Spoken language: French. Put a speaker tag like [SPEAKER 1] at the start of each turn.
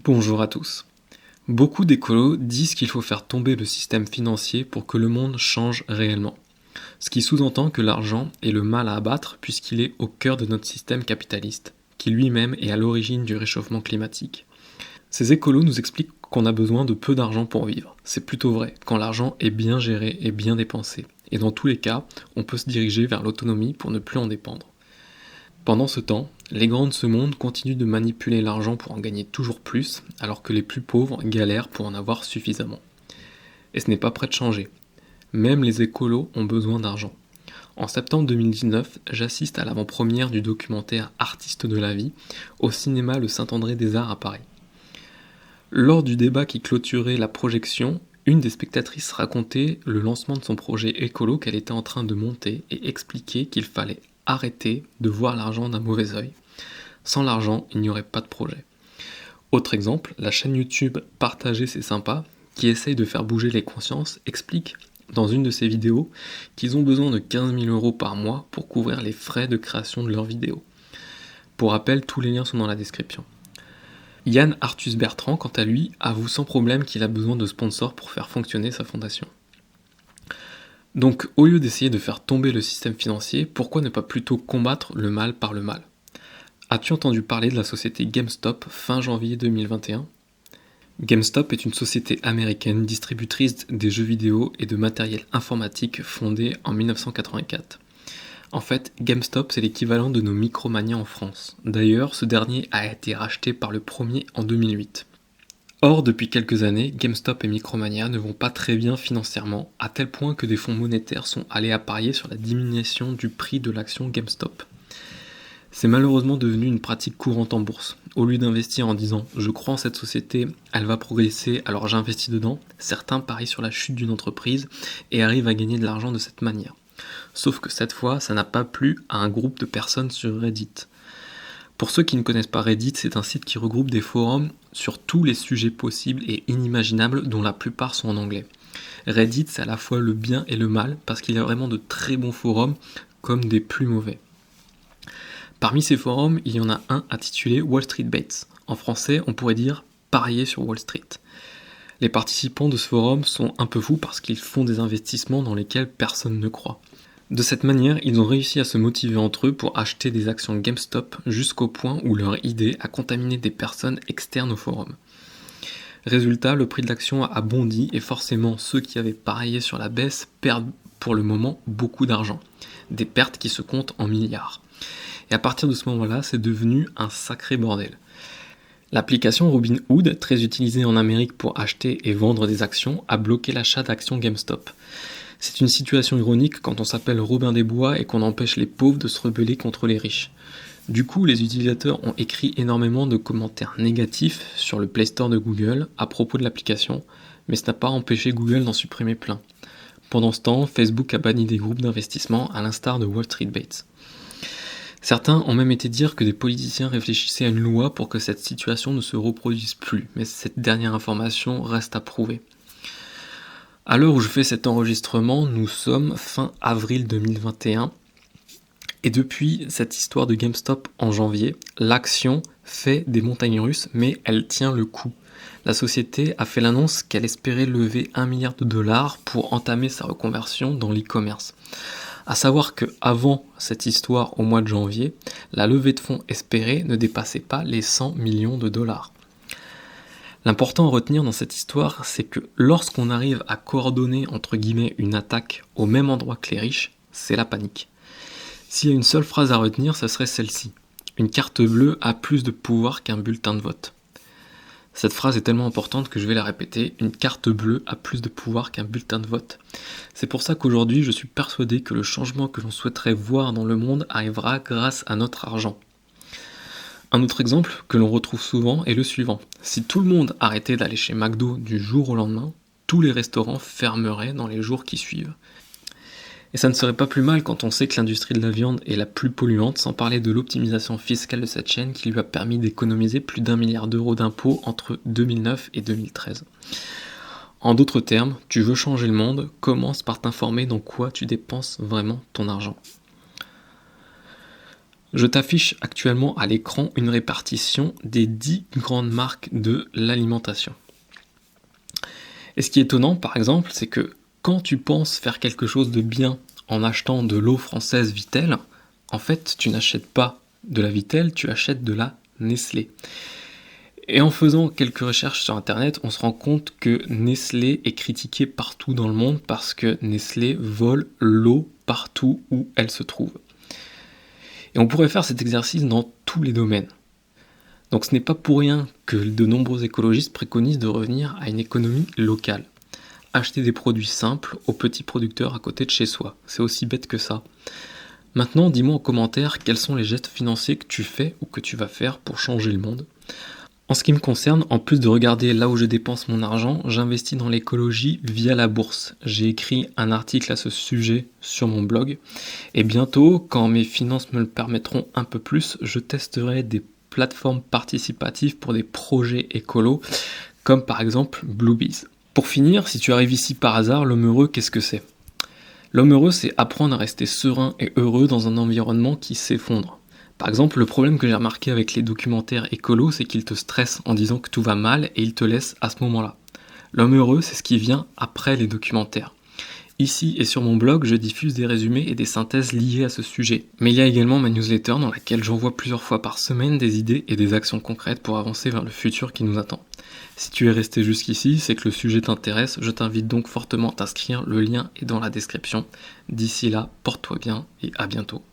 [SPEAKER 1] Bonjour à tous. Beaucoup d'écolos disent qu'il faut faire tomber le système financier pour que le monde change réellement. Ce qui sous-entend que l'argent est le mal à abattre puisqu'il est au cœur de notre système capitaliste, qui lui-même est à l'origine du réchauffement climatique. Ces écolos nous expliquent qu'on a besoin de peu d'argent pour vivre. C'est plutôt vrai quand l'argent est bien géré et bien dépensé. Et dans tous les cas, on peut se diriger vers l'autonomie pour ne plus en dépendre. Pendant ce temps, les grands de ce monde continuent de manipuler l'argent pour en gagner toujours plus, alors que les plus pauvres galèrent pour en avoir suffisamment. Et ce n'est pas prêt de changer. Même les écolos ont besoin d'argent. En septembre 2019, j'assiste à l'avant-première du documentaire Artistes de la vie au cinéma Le Saint-André des Arts à Paris. Lors du débat qui clôturait la projection, une des spectatrices racontait le lancement de son projet écolo qu'elle était en train de monter et expliquait qu'il fallait arrêter de voir l'argent d'un mauvais œil. Sans l'argent, il n'y aurait pas de projet. Autre exemple, la chaîne YouTube Partager c'est sympa, qui essaye de faire bouger les consciences, explique dans une de ses vidéos qu'ils ont besoin de 15 000 € par mois pour couvrir les frais de création de leurs vidéos. Pour rappel, tous les liens sont dans la description. Yann Arthus Bertrand, quant à lui, avoue sans problème qu'il a besoin de sponsors pour faire fonctionner sa fondation. Donc, au lieu d'essayer de faire tomber le système financier, pourquoi ne pas plutôt combattre le mal par le mal ? As-tu entendu parler de la société GameStop fin janvier 2021 ? GameStop est une société américaine distributrice des jeux vidéo et de matériel informatique fondée en 1984. En fait, GameStop c'est l'équivalent de nos Micromania en France. D'ailleurs, ce dernier a été racheté par le premier en 2008. Or, depuis quelques années, GameStop et Micromania ne vont pas très bien financièrement, à tel point que des fonds monétaires sont allés à parier sur la diminution du prix de l'action GameStop. C'est malheureusement devenu une pratique courante en bourse. Au lieu d'investir en disant « je crois en cette société, elle va progresser, alors j'investis dedans », certains parient sur la chute d'une entreprise et arrivent à gagner de l'argent de cette manière. Sauf que cette fois, ça n'a pas plu à un groupe de personnes sur Reddit. Pour ceux qui ne connaissent pas Reddit, c'est un site qui regroupe des forums sur tous les sujets possibles et inimaginables dont la plupart sont en anglais. Reddit, c'est à la fois le bien et le mal parce qu'il y a vraiment de très bons forums comme des plus mauvais. Parmi ces forums, il y en a un intitulé Wall Street Bets. En français, on pourrait dire parier sur Wall Street. Les participants de ce forum sont un peu fous parce qu'ils font des investissements dans lesquels personne ne croit. De cette manière, ils ont réussi à se motiver entre eux pour acheter des actions GameStop jusqu'au point où leur idée a contaminé des personnes externes au forum. Résultat, le prix de l'action a bondi et forcément ceux qui avaient parié sur la baisse perdent pour le moment beaucoup d'argent. Des pertes qui se comptent en milliards. Et à partir de ce moment-là, c'est devenu un sacré bordel. L'application Robinhood, très utilisée en Amérique pour acheter et vendre des actions, a bloqué l'achat d'actions GameStop. C'est une situation ironique quand on s'appelle Robin des Bois et qu'on empêche les pauvres de se rebeller contre les riches. Du coup, les utilisateurs ont écrit énormément de commentaires négatifs sur le Play Store de Google à propos de l'application, mais ça n'a pas empêché Google d'en supprimer plein. Pendant ce temps, Facebook a banni des groupes d'investissement à l'instar de Wall Street Bets. Certains ont même été dire que des politiciens réfléchissaient à une loi pour que cette situation ne se reproduise plus, mais cette dernière information reste à prouver. À l'heure où je fais cet enregistrement, nous sommes fin avril 2021, et depuis cette histoire de GameStop en janvier, l'action fait des montagnes russes, mais elle tient le coup. La société a fait l'annonce qu'elle espérait lever 1 milliard de dollars pour entamer sa reconversion dans l'e-commerce. À savoir que avant cette histoire au mois de janvier, la levée de fonds espérée ne dépassait pas les 100 millions de dollars. L'important à retenir dans cette histoire, c'est que lorsqu'on arrive à coordonner entre guillemets une attaque au même endroit que les riches, c'est la panique. S'il y a une seule phrase à retenir, ce serait celle-ci. Une carte bleue a plus de pouvoir qu'un bulletin de vote. Cette phrase est tellement importante que je vais la répéter. Une carte bleue a plus de pouvoir qu'un bulletin de vote. C'est pour ça qu'aujourd'hui, je suis persuadé que le changement que l'on souhaiterait voir dans le monde arrivera grâce à notre argent. Un autre exemple que l'on retrouve souvent est le suivant. Si tout le monde arrêtait d'aller chez McDo du jour au lendemain, tous les restaurants fermeraient dans les jours qui suivent. Et ça ne serait pas plus mal quand on sait que l'industrie de la viande est la plus polluante, sans parler de l'optimisation fiscale de cette chaîne qui lui a permis d'économiser plus d'1 milliard d'euros d'impôts entre 2009 et 2013. En d'autres termes, tu veux changer le monde, commence par t'informer dans quoi tu dépenses vraiment ton argent. Je t'affiche actuellement à l'écran une répartition des 10 grandes marques de l'alimentation. Et ce qui est étonnant, par exemple, c'est que quand tu penses faire quelque chose de bien en achetant de l'eau française Vittel, en fait, tu n'achètes pas de la Vittel, tu achètes de la Nestlé. Et en faisant quelques recherches sur internet, on se rend compte que Nestlé est critiqué partout dans le monde parce que Nestlé vole l'eau partout où elle se trouve. Et on pourrait faire cet exercice dans tous les domaines. Donc ce n'est pas pour rien que de nombreux écologistes préconisent de revenir à une économie locale. Acheter des produits simples aux petits producteurs à côté de chez soi. C'est aussi bête que ça. Maintenant, dis-moi en commentaire quels sont les gestes financiers que tu fais ou que tu vas faire pour changer le monde. En ce qui me concerne, en plus de regarder là où je dépense mon argent, j'investis dans l'écologie via la bourse. J'ai écrit un article à ce sujet sur mon blog. Et bientôt, quand mes finances me le permettront un peu plus, je testerai des plateformes participatives pour des projets écolos, comme par exemple Bluebees. Pour finir, si tu arrives ici par hasard, l'homme heureux, qu'est-ce que c'est ? L'homme heureux, c'est apprendre à rester serein et heureux dans un environnement qui s'effondre. Par exemple, le problème que j'ai remarqué avec les documentaires écolos, c'est qu'ils te stressent en disant que tout va mal et ils te laissent à ce moment-là. L'homme heureux, c'est ce qui vient après les documentaires. Ici et sur mon blog, je diffuse des résumés et des synthèses liées à ce sujet. Mais il y a également ma newsletter dans laquelle j'envoie plusieurs fois par semaine des idées et des actions concrètes pour avancer vers le futur qui nous attend. Si tu es resté jusqu'ici, c'est que le sujet t'intéresse, je t'invite donc fortement à t'inscrire, le lien est dans la description. D'ici là, porte-toi bien et à bientôt.